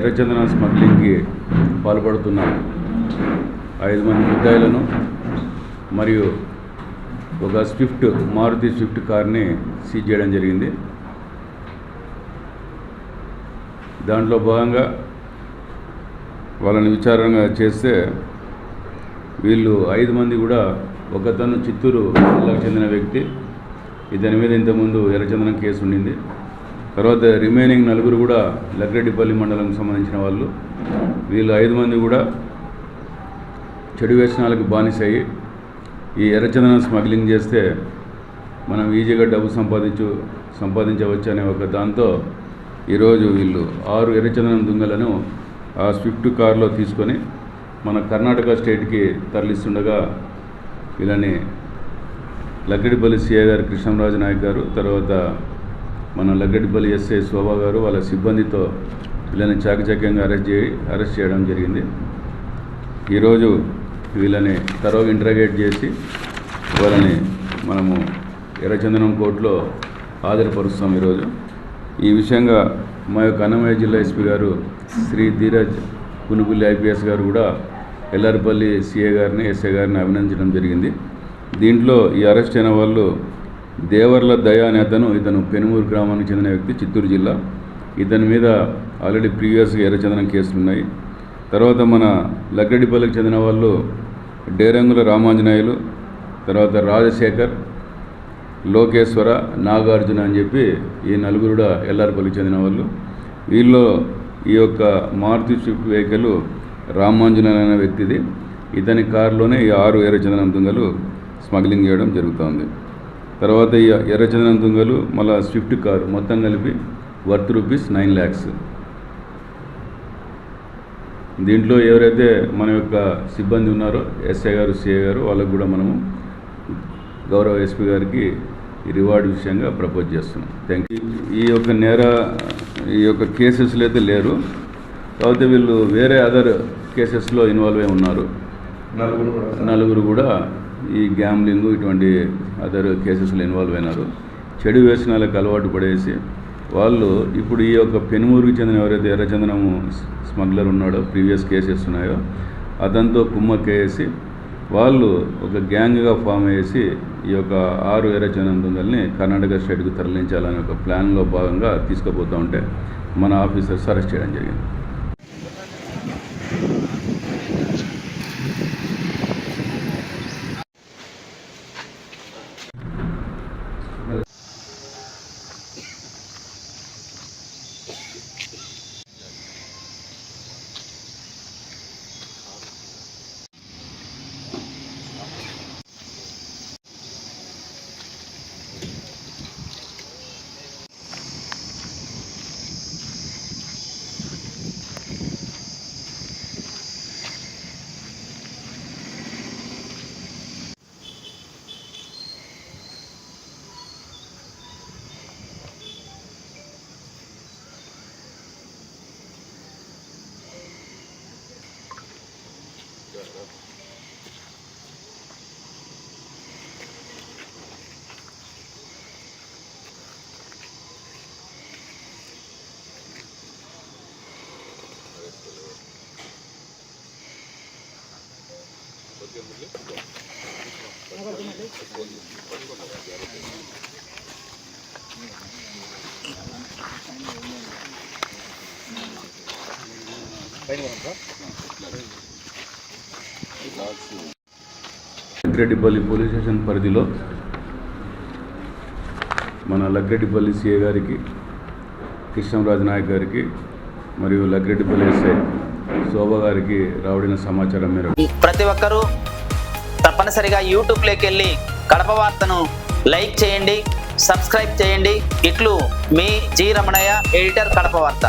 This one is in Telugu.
ఎర్రచందన స్మగ్లింగ్కి పాల్పడుతున్న 5 మంది ముద్దాయిలను మరియు ఒక మారుతి స్విఫ్ట్ కార్ని సీజ్ చేయడం జరిగింది. దాంట్లో భాగంగా వాళ్ళని విచారణ చేస్తే వీళ్ళు 5 మంది కూడా ఒకతను చిత్తూరు జిల్లాకు చెందిన వ్యక్తి. ఇతని మీద ఇంతకుముందు ఎర్రచందనం కేసు ఉండింది. తర్వాత రిమైనింగ్ 4 కూడా లగ్రెడ్డిపల్లి మండలంకి సంబంధించిన వాళ్ళు. వీళ్ళు 5 మంది కూడా చెడు వ్యసనాలకు బానిసయ్యి ఈ ఎర్రచందనం స్మగ్లింగ్ చేస్తే మనం ఈజీగా డబ్బు సంపాదించవచ్చు అనే ఒక దాంతో ఈరోజు వీళ్ళు 6 ఎర్రచందనం దుంగలను ఆ స్విఫ్ట్ కార్లో తీసుకొని మన కర్ణాటక స్టేట్కి తరలిస్తుండగా వీళ్ళని లగ్రెడ్డిపల్లి సిఐ గారు కృష్ణంరాజు నాయక్ గారు, తర్వాత మన లగ్రెడ్డిపల్లి ఎస్ఐ శోభా గారు వాళ్ళ సిబ్బందితో వీళ్ళని చాకచక్యంగా అరెస్ట్ చేయడం జరిగింది. ఈరోజు వీళ్ళని తరోగా ఇంటరాగేట్ చేసి వాళ్ళని మనము ఎర్రచందనం కోర్టులో హాజరుపరుస్తాం. ఈరోజు ఈ విషయంగా మా యొక్క అన్నమయ్య జిల్లా ఎస్పీ గారు శ్రీ ధీరజ్ పునుగుల్లి ఐపీఎస్ గారు కూడా ఎల్లారిపల్లి సిఐ గారిని ఎస్ఐ గారిని అభినందించడం జరిగింది. దీంట్లో ఈ అరెస్ట్ అయిన వాళ్ళు దేవర్ల దయా అనే ఇతను పెనుమూరు గ్రామానికి చెందిన వ్యక్తి, చిత్తూరు జిల్లా. ఇతని మీద ఆల్రెడీ ప్రీవియస్గా ఎర్రచందనం కేసులు ఉన్నాయి. తర్వాత మన లగ్రెడ్డిపల్లికి చెందిన వాళ్ళు డేరంగుల రామాంజనేయులు, తర్వాత రాజశేఖర్, లోకేశ్వర, నాగార్జున అని చెప్పి ఈ 4 కూడా ఎల్లారిపల్లికి చెందిన వాళ్ళు. వీళ్ళు ఈ యొక్క మారుతి స్విఫ్ట్ వెహికల్ రామాంజనేయులు అనే వ్యక్తిది. ఇతని కారులోనే ఈ 6 ఎర్రచందనం దుంగలు స్మగ్లింగ్ చేయడం జరుగుతుంది. తర్వాత ఈ ఎర్రచందనం దుంగలు మళ్ళీ స్విఫ్ట్ కారు మొత్తం కలిపి వర్త్ ₹9 lakhs. దీంట్లో ఎవరైతే మన యొక్క సిబ్బంది ఉన్నారో ఎస్ఐ గారు సిఐ గారు వాళ్ళకు కూడా మనము గౌరవ ఎస్పీ గారికి ఈ రివార్డు విషయంగా ప్రపోజ్ చేస్తున్నాం. Thank you. ఈ యొక్క కేసెస్లో అయితే లేరు, కాకపోతే వీళ్ళు వేరే అదర్ కేసెస్లో ఇన్వాల్వ్ అయి ఉన్నారు. 4 కూడా ఈ గ్యాంబ్లింగ్ ఇటువంటి అదర్ కేసెస్లో ఇన్వాల్వ్ అయినారు. చెడు వ్యసనాలకు అలవాటు పడేసి వాళ్ళు ఇప్పుడు ఈ యొక్క పెనుమూరుకి చెందిన ఎవరైతే ఎర్రచందనము స్మగ్లర్ ఉన్నాడో, ప్రీవియస్ కేసెస్ ఉన్నాయో, అతనితో కుమ్మక్కేసి వాళ్ళు ఒక గ్యాంగ్గా ఫామ్ అయ్యేసి ఈ యొక్క 6 ఎర్రచందనం దుంగల్ని కర్ణాటక స్టేట్కి తరలించాలనే ఒక ప్లాన్లో భాగంగా తీసుకుపోతూ ఉంటే మన ఆఫీసర్స్ అరెస్ట్ చేయడం జరిగింది. లగ్రెడ్డిపల్లి పోలీస్ స్టేషన్ పరిధిలో మన లగ్రెడ్డిపల్లి సిఐ గారికి, కృష్ణంరాజు నాయక్ గారికి మరియు లగ్రెడ్డిపల్లి ఎస్ఐ శోభా గారికి రావడిన సమాచారం మేరకు ప్రతి ఒక్కరూ తప్పనిసరిగా యూట్యూబ్లోకి వెళ్ళి కడప వార్తను లైక్ చేయండి, సబ్స్క్రైబ్ చేయండి. ఇట్లు మీ జి రమణయ్య, ఎడిటర్, కడప వార్త.